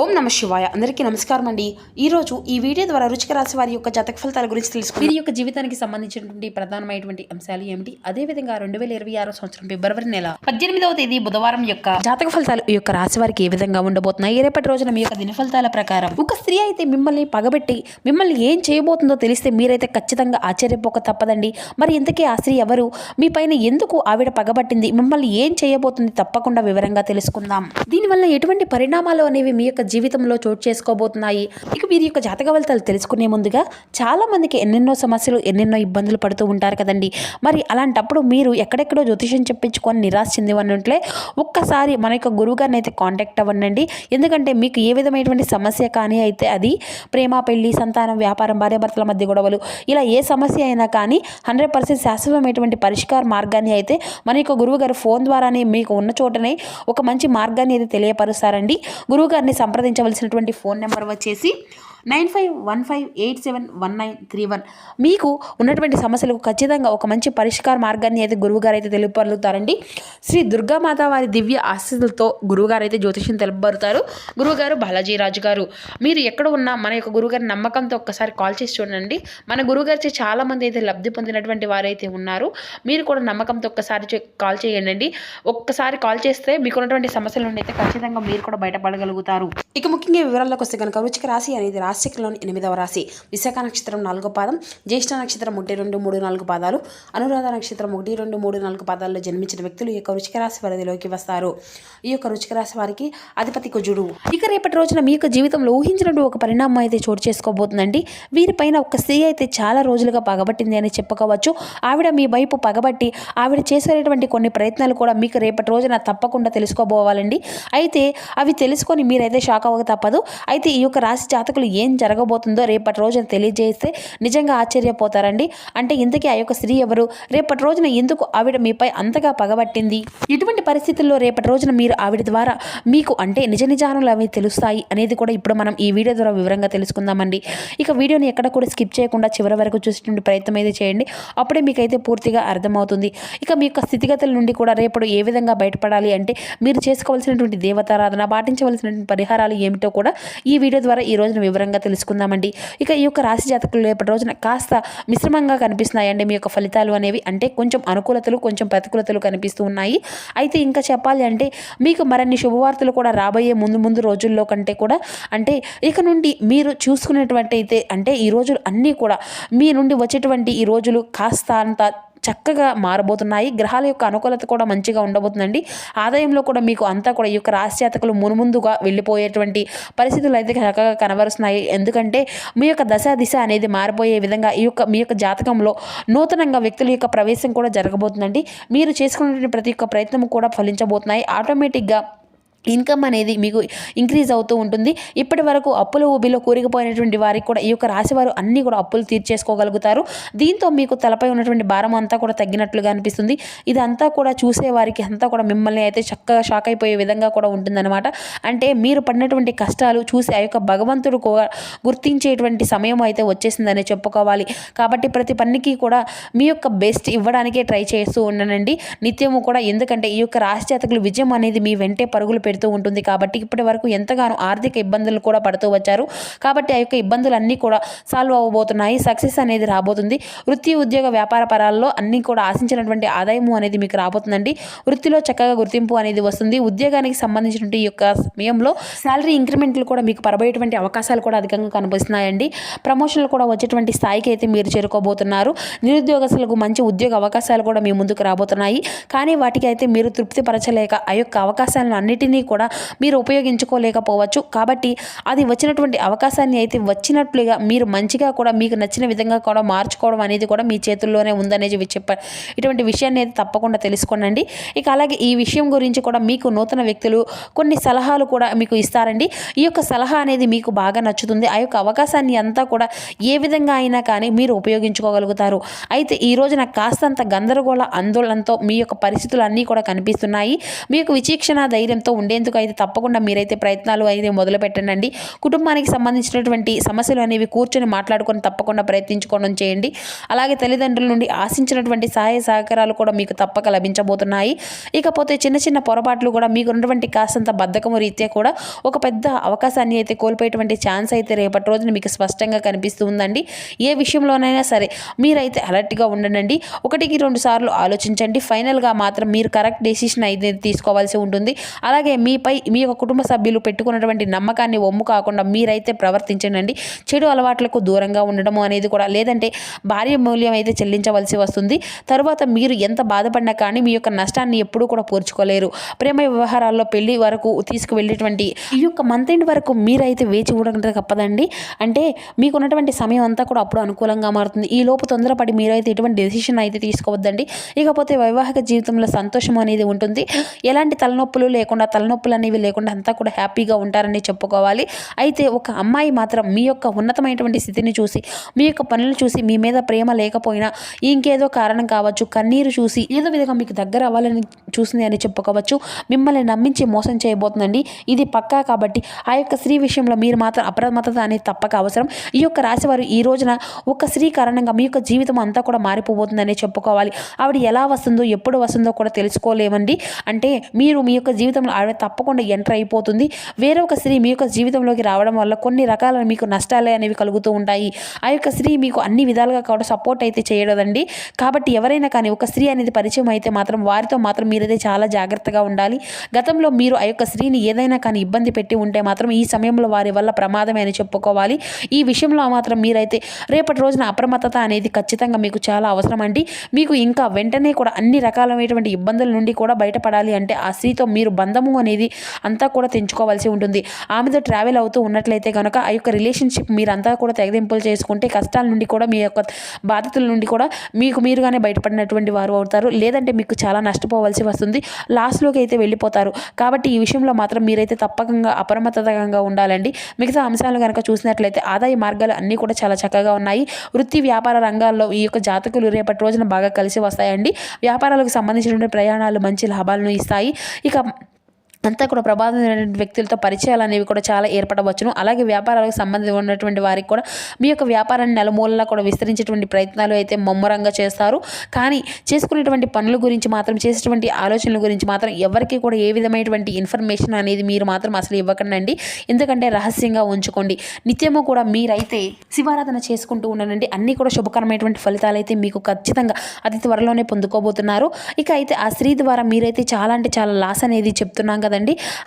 ఓం నమ శివాయ. అందరికీ నమస్కారం అండి. ఈరోజు ఈ వీడియో ద్వారా వృశ్చిక రాశి వారి యొక్క జాతక ఫలితాల గురించి తెలుసుకుందాం. వీరి యొక్క జీవితానికి సంబంధించినటువంటి ప్రధానమైనటువంటి అంశాలు ఏమిటి, అదేవిధంగా 2026 సంవత్సరం ఫిబ్రవరి నెల 18వ తేదీ బుధవారం యొక్క జాతక ఫలితాలు ఈ యొక్క రాశి వారికి ఏ విధంగా ఉండబోతున్నాయి, రేపటి రోజున మీ యొక్క దిన ఫలితాల ప్రకారం ఒక స్త్రీ అయితే మిమ్మల్ని పగబెట్టి మిమ్మల్ని ఏం చేయబోతుందో తెలిస్తే మీరైతే ఖచ్చితంగా ఆశ్చర్యపోక తప్పదండి. మరి ఇంతకీ ఆ స్త్రీ ఎవరు, మీ పైన ఎందుకు ఆవిడ పగబట్టింది, మిమ్మల్ని ఏం చేయబోతుంది, తప్పకుండా వివరంగా తెలుసుకుందాం. దీనివల్ల ఎటువంటి పరిణామాలు అనేవి మీ యొక్క జీవితంలో చోటు చేసుకోబోతున్నాయి. ఇక వీరి యొక్క జాతక ఫలితాలు తెలుసుకునే ముందుగా చాలా మందికి ఎన్నెన్నో సమస్యలు ఎన్నెన్నో ఇబ్బందులు పడుతూ ఉంటారు కదండి. మరి అలాంటప్పుడు మీరు ఎక్కడెక్కడో జ్యోతిషం చెప్పించుకొని నిరాశ చెందివన్నట్లే ఒక్కసారి మన యొక్క గురువు గారిని అయితే కాంటాక్ట్ అవ్వండి. ఎందుకంటే మీకు ఏ విధమైనటువంటి సమస్య కానీ అయితే అది ప్రేమ, పెళ్లి, సంతానం, వ్యాపారం, భార్యాభర్తల మధ్య గొడవలు, ఇలా ఏ సమస్య అయినా కానీ 100% శాశ్వతమైనటువంటి పరిష్కార మార్గాన్ని అయితే మన యొక్క గురువు గారు ఫోన్ ద్వారానే మీకు ఉన్న చోటనే ఒక మంచి మార్గాన్ని అయితే తెలియపరుస్తారండి. గురువు గారిని సంప్రదించవలసినటువంటి ఫోన్ నెంబర్ వచ్చేసి 9515871931. మీకు ఉన్నటువంటి సమస్యలకు ఖచ్చితంగా ఒక మంచి పరిష్కార మార్గాన్ని అయితే గురువుగారు అయితే తెలుపగలుగుతారండి. శ్రీ దుర్గామాత వారి దివ్య ఆశీస్సులతో గురువుగారు అయితే జ్యోతిష్యం తెలుపబడతారు. గురువుగారు బాలాజీ రాజు గారు. మీరు ఎక్కడ ఉన్నా మన యొక్క గురువుగారి నమ్మకంతో ఒక్కసారి కాల్ చేసి చూడండి. మన గురువుగారి చాలా మంది అయితే లబ్ధి పొందినటువంటి వారైతే ఉన్నారు. మీరు కూడా నమ్మకంతో ఒక్కసారి కాల్ చేయండి. ఒక్కసారి కాల్ చేస్తే మీకు ఉన్నటువంటి సమస్యల నుండి అయితే ఖచ్చితంగా మీరు కూడా బయటపడగలుగుతారు. ఇక ముఖ్యంగా వివరాల్లోకి వస్తే కనుక వృశ్చిక రాశి అనేది రాశిలోని 8వ రాశి. విశాఖ నక్షత్రం 4వ పాదం, జ్యేష్ఠ నక్షత్రం 1, 2, 3, 4 పాదాలు, అనురాధ నక్షత్రం 1, 2, 3, 4 పాదాల్లో జన్మించిన వ్యక్తులు ఈ యొక్క వృశ్చిక రాశి పరిధిలోకి వస్తారు. ఈ యొక్క వృశ్చిక రాశి వారికి అధిపతి కుజుడు. ఇక రేపటి రోజున మీ యొక్క జీవితంలో ఊహించినట్టు ఒక పరిణామం అయితే చోటు చేసుకోబోతుందండి. వీరిపైన ఒక స్త్రీ అయితే చాలా రోజులుగా పగబట్టింది అని చెప్పుకోవచ్చు. ఆవిడ మీ వైపు పగబట్టి ఆవిడ చేసేటువంటి కొన్ని ప్రయత్నాలు కూడా మీకు రేపటి రోజున తప్పకుండా తెలుసుకోబోవాలండి. అయితే అవి తెలుసుకొని మీరైతే షాక్ అవ్వక తప్పదు. అయితే ఈ యొక్క రాశి జాతకులు ఏం జరగబోతుందో రేపటి రోజున తెలియజేస్తే నిజంగా ఆశ్చర్యపోతారండి. అంటే ఇంతకీ ఆ యొక్క స్త్రీ ఎవరు, రేపటి రోజున ఎందుకు ఆవిడ మీపై అంతగా పగబట్టింది, ఎటువంటి పరిస్థితుల్లో రేపటి రోజున మీరు ఆవిడ ద్వారా మీకు అంటే నిజ నిజానులు అవి తెలుస్తాయి అనేది కూడా ఇప్పుడు మనం ఈ వీడియో ద్వారా వివరంగా తెలుసుకుందామండి. ఇక వీడియోని ఎక్కడ కూడా స్కిప్ చేయకుండా చివరి వరకు చూసేటువంటి ప్రయత్నం అయితే చేయండి. అప్పుడే మీకైతే పూర్తిగా అర్థమవుతుంది. ఇక మీ యొక్క స్థితిగతుల నుండి కూడా రేపటి ఏ విధంగా బయటపడాలి అంటే మీరు చేసుకోవాల్సినటువంటి దేవతారాధన, పాటించవలసినటువంటి పరిహారాలు ఏమిటో కూడా ఈ వీడియో ద్వారా ఈ రోజున వివరంగా తెలుసుకుందామండి. ఇక ఈ యొక్క రాశి జాతకులు రేపటి రోజున కాస్త మిశ్రమంగా కనిపిస్తున్నాయండి మీ యొక్క ఫలితాలు అనేవి. అంటే కొంచెం అనుకూలతలు, కొంచెం ప్రతికూలతలు కనిపిస్తూ ఉన్నాయి. అయితే ఇంకా చెప్పాలి అంటే మీకు మరిన్ని శుభవార్తలు కూడా రాబోయే ముందు రోజుల్లో కంటే కూడా అంటే ఇక నుండి మీరు చూసుకునేటువంటి అయితే అంటే ఈ రోజులు అన్నీ కూడా మీ నుండి వచ్చేటువంటి ఈ రోజులు కాస్త అంత చక్కగా మారబోతున్నాయి. గ్రహాల యొక్క అనుకూలత కూడా మంచిగా ఉండబోతుందండి. ఆదాయంలో కూడా మీకు అంతా కూడా ఈ యొక్క రాశి జాతకులు మునుముందుగా వెళ్ళిపోయేటువంటి పరిస్థితులు అయితే చక్కగా కనబరుస్తున్నాయి. ఎందుకంటే మీ యొక్క దిశ అనేది మారిపోయే విధంగా మీ యొక్క జాతకంలో నూతనంగా వ్యక్తుల యొక్క ప్రవేశం కూడా జరగబోతుందండి. మీరు చేసుకునే ప్రతి ఒక్క ప్రయత్నం కూడా ఫలించబోతున్నాయి. ఆటోమేటిక్గా ఇన్కమ్ అనేది మీకు ఇంక్రీజ్ అవుతూ ఉంటుంది. ఇప్పటి వరకు అప్పుల ఊబిలో కూరుకుపోయినటువంటి వారికి కూడా ఈ యొక్క రాశి వారు అన్నీ కూడా అప్పులు తీర్చేసుకోగలుగుతారు. దీంతో మీకు తలపై ఉన్నటువంటి భారం అంతా కూడా తగ్గినట్లుగా అనిపిస్తుంది. ఇదంతా కూడా చూసే వారికి అంతా కూడా మిమ్మల్ని అయితే చక్కగా షాక్ అయిపోయే విధంగా కూడా ఉంటుందన్నమాట. అంటే మీరు పడినటువంటి కష్టాలు చూసి ఆ యొక్క భగవంతుడు గుర్తించేటువంటి సమయం అయితే వచ్చేసిందని చెప్పుకోవాలి. కాబట్టి ప్రతి పనికి కూడా మీ యొక్క బెస్ట్ ఇవ్వడానికే ట్రై చేస్తూ ఉండనండి నిత్యము కూడా. ఎందుకంటే ఈ యొక్క రాశి జాతకులు విజయం అనేది మీ వెంటే పరుగులు పెడుతూ ఉంటుంది. కాబట్టి ఇప్పటి వరకు ఎంతగానో ఆర్థిక ఇబ్బందులు కూడా పడుతూ వచ్చారు. కాబట్టి ఆ యొక్క ఇబ్బందులన్నీ కూడా సాల్వ్ అవ్వబోతున్నాయి. సక్సెస్ అనేది రాబోతుంది. వృత్తి, ఉద్యోగ, వ్యాపార పరాల్లో అన్నీ కూడా ఆశించినటువంటి ఆదాయము అనేది మీకు రాబోతుందండి. వృత్తిలో చక్కగా గుర్తింపు అనేది వస్తుంది. ఉద్యోగానికి సంబంధించినటువంటి ఈ యొక్క సమయంలో శాలరీ ఇంక్రిమెంట్లు కూడా మీకు పడబోయేటువంటి అవకాశాలు కూడా అధికంగా కనిపిస్తున్నాయండి. ప్రమోషన్లు కూడా వచ్చేటువంటి స్థాయికి అయితే మీరు చేరుకోబోతున్నారు. నిరుద్యోగస్తులకు మంచి ఉద్యోగ అవకాశాలు కూడా మీ ముందుకు రాబోతున్నాయి. కానీ వాటికి అయితే మీరు తృప్తిపరచలేక ఆ యొక్క అవకాశాలను అన్నిటినీ కూడా మీరు ఉపయోగించుకోలేకపోవచ్చు. కాబట్టి అది వచ్చినటువంటి అవకాశాన్ని అయితే వచ్చినట్లుగా మీరు మంచిగా కూడా మీకు నచ్చిన విధంగా కూడా మార్చుకోవడం అనేది కూడా మీ చేతుల్లోనే ఉందనేది ఇటువంటి విషయాన్ని అయితే తప్పకుండా తెలుసుకోండి. ఇక అలాగే ఈ విషయం గురించి కూడా మీకు నూతన వ్యక్తులు కొన్ని సలహాలు కూడా మీకు ఇస్తారండి. ఈ యొక్క సలహా అనేది మీకు బాగా నచ్చుతుంది. ఆ యొక్క అవకాశాన్ని అంతా కూడా ఏ విధంగా అయినా కానీ మీరు ఉపయోగించుకోగలుగుతారు. అయితే ఈ రోజున కాస్తంత గందరగోళ ఆందోళనతో మీ యొక్క పరిస్థితులు అన్నీ కూడా కనిపిస్తున్నాయి. మీ యొక్క విచక్షణ ధైర్యంతో ఉండే ఉండేందుకు అయితే తప్పకుండా మీరైతే ప్రయత్నాలు అయితే మొదలు పెట్టండి. కుటుంబానికి సంబంధించినటువంటి సమస్యలు అనేవి కూర్చొని మాట్లాడుకొని తప్పకుండా ప్రయత్నించుకోవడం చేయండి. అలాగే తల్లిదండ్రుల నుండి ఆశించినటువంటి సహాయ సహకారాలు కూడా మీకు తప్పక లభించబోతున్నాయి. ఇకపోతే చిన్న చిన్న పొరపాట్లు కూడా మీకు ఉన్నటువంటి కాస్తంత బద్ధకము రీత్యా కూడా ఒక పెద్ద అవకాశాన్ని అయితే కోల్పోయేటువంటి ఛాన్స్ అయితే రేపటి రోజున మీకు స్పష్టంగా కనిపిస్తూ ఉందండి. ఏ విషయంలోనైనా సరే మీరైతే అలర్ట్గా ఉండండి. 1-2 సార్లు ఆలోచించండి. ఫైనల్గా మాత్రం మీరు కరెక్ట్ డెసిషన్ అయితే తీసుకోవాల్సి ఉంటుంది. అలాగే మీపై మీ యొక్క కుటుంబ సభ్యులు పెట్టుకున్నటువంటి నమ్మకాన్ని ఒమ్ము కాకుండా మీరైతే ప్రవర్తించండి. చెడు అలవాట్లకు దూరంగా ఉండడము అనేది కూడా, లేదంటే భారీ మూల్యం అయితే చెల్లించవలసి వస్తుంది. తరువాత మీరు ఎంత బాధపడినా కానీ మీ యొక్క నష్టాన్ని ఎప్పుడూ కూడా పూడ్చుకోలేరు. ప్రేమ వ్యవహారాల్లో పెళ్లి వరకు తీసుకువెళ్ళేటువంటి ఈ యొక్క మంత్ ఎండ్ వరకు మీరైతే వేచి ఉండక తప్పదండి. అంటే మీకున్నటువంటి సమయం అంతా కూడా అప్పుడు అనుకూలంగా మారుతుంది. ఈ లోపు తొందరపడి మీరైతే ఎటువంటి డెసిషన్ అయితే తీసుకోవద్దండి. ఇకపోతే వైవాహిక జీవితంలో సంతోషం అనేది ఉంటుంది. ఎలాంటి తలనొప్పులు అనేవి లేకుండా అంతా కూడా హ్యాపీగా ఉంటారని చెప్పుకోవాలి. అయితే ఒక అమ్మాయి మాత్రం మీ యొక్క ఉన్నతమైనటువంటి స్థితిని చూసి, మీ యొక్క పనులు చూసి, మీ మీద ప్రేమ లేకపోయినా ఇంకేదో కారణం కావచ్చు, కన్నీరు చూసి ఏదో విధంగా మీకు దగ్గర అవ్వాలని చూసింది అని చెప్పుకోవచ్చు. మిమ్మల్ని నమ్మించి మోసం చేయబోతుందండి. ఇది పక్కా. కాబట్టి ఆ యొక్క స్త్రీ విషయంలో మీరు మాత్రం అప్రమత్తత అనేది తప్పక అవసరం. ఈ యొక్క రాశివారు ఈ రోజున ఒక స్త్రీ కారణంగా మీ యొక్క జీవితం అంతా కూడా మారిపోబోతుందని చెప్పుకోవాలి. ఆవిడ ఎలా వస్తుందో ఎప్పుడు వస్తుందో కూడా తెలుసుకోలేమండి. అంటే మీరు మీ యొక్క జీవితంలో ఆవిడ తప్పకుండా ఎంటర్ అయిపోతుంది. వేరొక స్త్రీ మీ యొక్క జీవితంలోకి రావడం వల్ల కొన్ని రకాల మీకు నష్టాలే అనేవి కలుగుతూ ఉంటాయి. ఆ యొక్క స్త్రీ మీకు అన్ని విధాలుగా కూడా సపోర్ట్ అయితే చేయలేదండి. కాబట్టి ఎవరైనా కానీ ఒక స్త్రీ అనేది పరిచయం అయితే మాత్రం వారితో మాత్రం మీరైతే చాలా జాగ్రత్తగా ఉండాలి. గతంలో మీరు ఆ యొక్క స్త్రీని ఏదైనా కానీ ఇబ్బంది పెట్టి ఉంటే మాత్రం ఈ సమయంలో వారి వల్ల ప్రమాదమే అని చెప్పుకోవాలి. ఈ విషయంలో మాత్రం మీరైతే రేపటి రోజున అప్రమత్తత అనేది ఖచ్చితంగా మీకు చాలా అవసరం అండి. మీకు ఇంకా వెంటనే కూడా అన్ని రకాలైనటువంటి ఇబ్బందుల నుండి కూడా బయటపడాలి అంటే ఆ స్త్రీతో మీరు బంధము అనేది అంతా కూడా తెంచుకోవాల్సి ఉంటుంది. ఆమెతో ట్రావెల్ అవుతూ ఉన్నట్లయితే కనుక ఆ యొక్క రిలేషన్షిప్ మీరంతా కూడా తెగదింపులు చేసుకుంటే కష్టాల నుండి కూడా మీ యొక్క బాధితుల నుండి కూడా మీరుగానే బయటపడినటువంటి వారు అవుతారు. లేదంటే మీకు చాలా నష్టపోవాల్సి వస్తుంది. లాస్ట్లోకి అయితే వెళ్ళిపోతారు. కాబట్టి ఈ విషయంలో మాత్రం మీరైతే తప్పకుండా అప్రమత్తతంగా ఉండాలండి. మిగతా అంశాలు కనుక చూసినట్లయితే ఆదాయ మార్గాలు అన్నీ కూడా చాలా చక్కగా ఉన్నాయి. వృత్తి వ్యాపార రంగాల్లో ఈ యొక్క జాతకులు రేపటి రోజున బాగా కలిసి వస్తాయండి. వ్యాపారాలకు సంబంధించిన ప్రయాణాలు మంచి లాభాలను ఇస్తాయి. ఇక అంతా కూడా ప్రభావితమైనటువంటి వ్యక్తులతో పరిచయాలు అనేవి కూడా చాలా ఏర్పడవచ్చును. అలాగే వ్యాపారాలకు సంబంధించి ఉన్నటువంటి వారికి కూడా మీ యొక్క వ్యాపారాన్ని నలుమూలలా కూడా విస్తరించేటువంటి ప్రయత్నాలు అయితే ముమ్మరంగా చేస్తారు. కానీ చేసుకునేటువంటి పనుల గురించి మాత్రం, చేసేటువంటి ఆలోచనల గురించి మాత్రం ఎవరికి కూడా ఏ విధమైనటువంటి ఇన్ఫర్మేషన్ అనేది మీరు మాత్రం అసలు ఇవ్వకండి. ఎందుకంటే రహస్యంగా ఉంచుకోండి. నిత్యము కూడా మీరైతే శివారాధన చేసుకుంటూ ఉండండి. అన్నీ కూడా శుభకరమైనటువంటి ఫలితాలు అయితే మీకు ఖచ్చితంగా అతి త్వరలోనే పొందుకోబోతున్నారు. ఇక అయితే ఆ స్త్రీ ద్వారా మీరైతే చాలా అంటే చాలా లాస్ అనేది చెప్తున్నాం కదండి.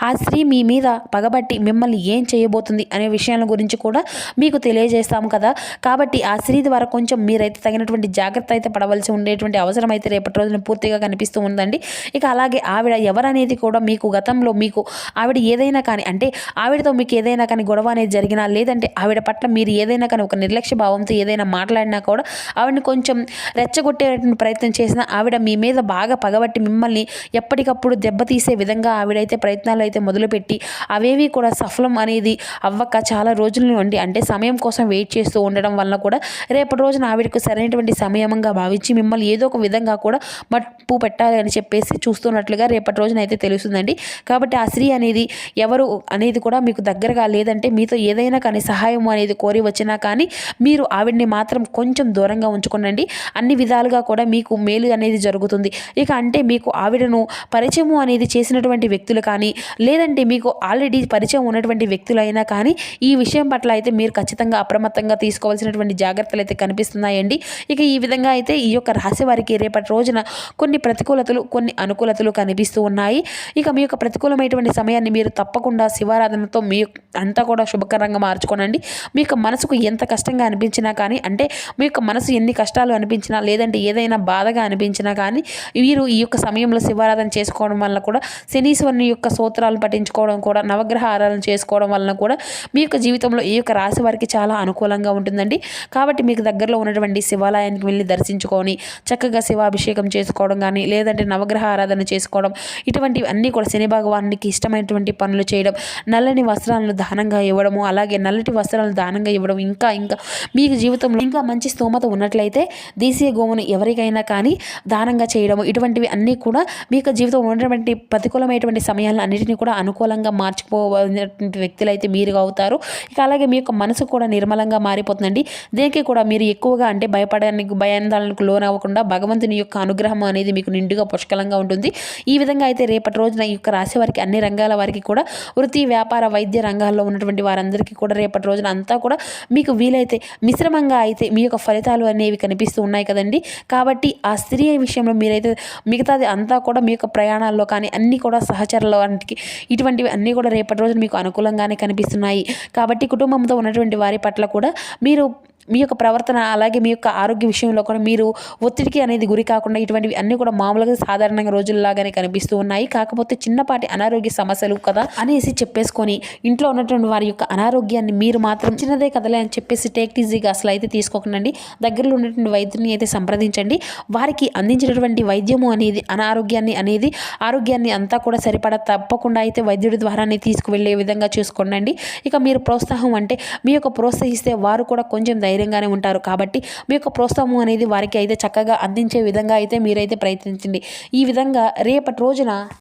ఆ స్త్రీ మీ మీద పగబట్టి మిమ్మల్ని ఏం చేయబోతుంది అనే విషయాల గురించి కూడా మీకు తెలియజేస్తాము కదా. కాబట్టి ఆ స్త్రీ ద్వారా కొంచెం మీరైతే తగినటువంటి జాగ్రత్త అయితే పడవలసి ఉండేటువంటి అవసరం అయితే రేపటి రోజున పూర్తిగా కనిపిస్తూ ఉందండి. ఇక అలాగే ఆవిడ ఎవరనేది కూడా మీకు గతంలో మీకు ఆవిడ ఏదైనా కానీ, అంటే ఆవిడతో మీకు ఏదైనా కానీ గొడవ అనేది జరిగినా, లేదంటే ఆవిడ పట్ల మీరు ఏదైనా కానీ ఒక నిర్లక్ష్య భావంతో ఏదైనా మాట్లాడినా కూడా ఆవిడని కొంచెం రెచ్చగొట్టేటువంటి ప్రయత్నం చేసినా ఆవిడ మీ మీద బాగా పగబట్టి మిమ్మల్ని ఎప్పటికప్పుడు దెబ్బతీసే విధంగా ఆవిడైతే ప్రయత్నాలు అయితే మొదలుపెట్టి అవేవి కూడా సఫలం అనేది అవ్వక చాలా రోజుల నుండి, అంటే సమయం కోసం వెయిట్ చేస్తూ ఉండడం వల్ల కూడా రేపటి రోజున ఆవిడకు సరైనటువంటి సమయంగా భావించి మిమ్మల్ని ఏదో ఒక విధంగా కూడా మట్టు పెట్టాలి అని చెప్పేసి చూస్తున్నట్లుగా రేపటి రోజున అయితే తెలుస్తుందండి. కాబట్టి ఆ స్త్రీ అనేది ఎవరు అనేది కూడా మీకు దగ్గరగా, లేదంటే మీతో ఏదైనా కానీ సహాయం అనేది కోరి వచ్చినా కానీ మీరు ఆవిడ్ని మాత్రం కొంచెం దూరంగా ఉంచుకోండి. అన్ని విధాలుగా కూడా మీకు మేలు అనేది జరుగుతుంది. ఇక అంటే మీకు ఆవిడను పరిచయం అనేది చేసినటువంటి వ్యక్తులు కానీ, లేదంటే మీకు ఆల్రెడీ పరిచయం ఉన్నటువంటి వ్యక్తులైనా కానీ ఈ విషయం పట్ల అయితే మీరు ఖచ్చితంగా అప్రమత్తంగా తీసుకోవాల్సినటువంటి జాగ్రత్తలు అయితే కనిపిస్తున్నాయండి. ఇక ఈ విధంగా అయితే ఈ యొక్క రాశి వారికి రేపటి రోజున కొన్ని ప్రతికూలతలు, కొన్ని అనుకూలతలు కనిపిస్తూ ఉన్నాయి. ఇక మీ యొక్క ప్రతికూలమైనటువంటి సమయాన్ని మీరు తప్పకుండా శివారాధనతో మీ అంతా కూడా శుభకరంగా మార్చుకోనండి. మీ యొక్క మనసుకు ఎంత కష్టంగా అనిపించినా కానీ, అంటే మీ యొక్క మనసు ఎన్ని కష్టాలు అనిపించినా, లేదంటే ఏదైనా బాధగా అనిపించినా కానీ వీరు ఈ యొక్క సమయంలో శివారాధన చేసుకోవడం వల్ల కూడా, శనీశ్వరుని యొక్క సూత్రాలు పఠించుకోవడం కూడా, నవగ్రహ ఆరాధన చేసుకోవడం వలన కూడా మీ యొక్క జీవితంలో ఈ యొక్క రాశి వారికి చాలా అనుకూలంగా ఉంటుందండి. కాబట్టి మీకు దగ్గరలో ఉన్నటువంటి శివాలయానికి వెళ్ళి దర్శించుకొని చక్కగా శివాభిషేకం చేసుకోవడం కానీ, లేదంటే నవగ్రహ ఆరాధన చేసుకోవడం, ఇటువంటివి అన్నీ కూడా శని భగవానునికి ఇష్టమైనటువంటి పనులు చేయడం, నల్లని వస్త్రాలను దానంగా ఇవ్వడము, అలాగే నల్లటి వస్త్రాలను దానంగా ఇవ్వడం, ఇంకా మీకు జీవితంలో ఇంకా మంచి స్తోమత ఉన్నట్లయితే దేశీయ గోవును ఎవరికైనా కానీ దానంగా చేయడము, ఇటువంటివి అన్నీ కూడా మీ యొక్క జీవితంలో ఉన్నటువంటి ప్రతికూలమైనటువంటి సమయాలను అన్నిటినీ కూడా అనుకూలంగా మార్చుకోవాల్సినటువంటి వ్యక్తులు అయితే మీరు అవుతారు. ఇక అలాగే మీ యొక్క మనసు కూడా నిర్మలంగా మారిపోతుందండి. దేనికి కూడా మీరు ఎక్కువగా అంటే భయాందోళనకు లోనవ్వకుండా భగవంతుని యొక్క అనుగ్రహం అనేది మీకు నిండుగా పుష్కలంగా ఉంటుంది. ఈ విధంగా అయితే రేపటి రోజున ఈ యొక్క రాశి వారికి అన్ని రంగాల వారికి కూడా వృత్తి, వ్యాపార, వైద్య రంగాల్లో ఉన్నటువంటి వారందరికీ కూడా రేపటి రోజున అంతా కూడా మీకు వీలైతే మిశ్రమంగా అయితే మీ యొక్క ఫలితాలు అనేవి కనిపిస్తూ ఉన్నాయి కదండి. కాబట్టి ఆ స్త్రీ విషయంలో మీరైతే మిగతాది అంతా కూడా మీ యొక్క ప్రయాణాల్లో కానీ అన్నీ కూడా సహచరుల వంటికి ఇటువంటివి అన్నీ కూడా రేపటి రోజున మీకు అనుకూలంగానే కనిపిస్తున్నాయి. కాబట్టి కుటుంబంతో ఉన్నటువంటి వారి పట్ల కూడా మీరు మీ యొక్క ప్రవర్తన అలాగే మీ యొక్క ఆరోగ్య విషయంలో కూడా మీరు ఒత్తిడికి అనేది గురి కాకుండా ఇటువంటివి అన్నీ కూడా మామూలుగా సాధారణంగా రోజుల్లాగానే కనిపిస్తూ ఉన్నాయి. కాకపోతే చిన్నపాటి అనారోగ్య సమస్యలు కదా అనేసి చెప్పేసుకొని ఇంట్లో ఉన్నటువంటి వారి యొక్క అనారోగ్యాన్ని మీరు మాత్రం చిన్నదే కదలే అని చెప్పేసి టేక్ ఈజీగా అసలు అయితే తీసుకోకండి. దగ్గరలో ఉన్నటువంటి వైద్యుని అయితే సంప్రదించండి. వారికి అందించినటువంటి వైద్యము అనేది ఆరోగ్యాన్ని అంతా కూడా సరిపడా తప్పకుండా అయితే వైద్యుడి ద్వారానే తీసుకువెళ్ళే విధంగా చూసుకోండి. ఇక మీరు ప్రోత్సాహం అంటే మీ యొక్క ప్రోత్సహిస్తే వారు కూడా కొంచెం ధైర్యంగానే ఉంటారు. కాబట్టి మీ యొక్క ప్రోత్సాహం అనేది వారికి అయితే చక్కగా అందించే విధంగా అయితే మీరైతే ప్రయత్నించండి. ఈ విధంగా రేపటి రోజున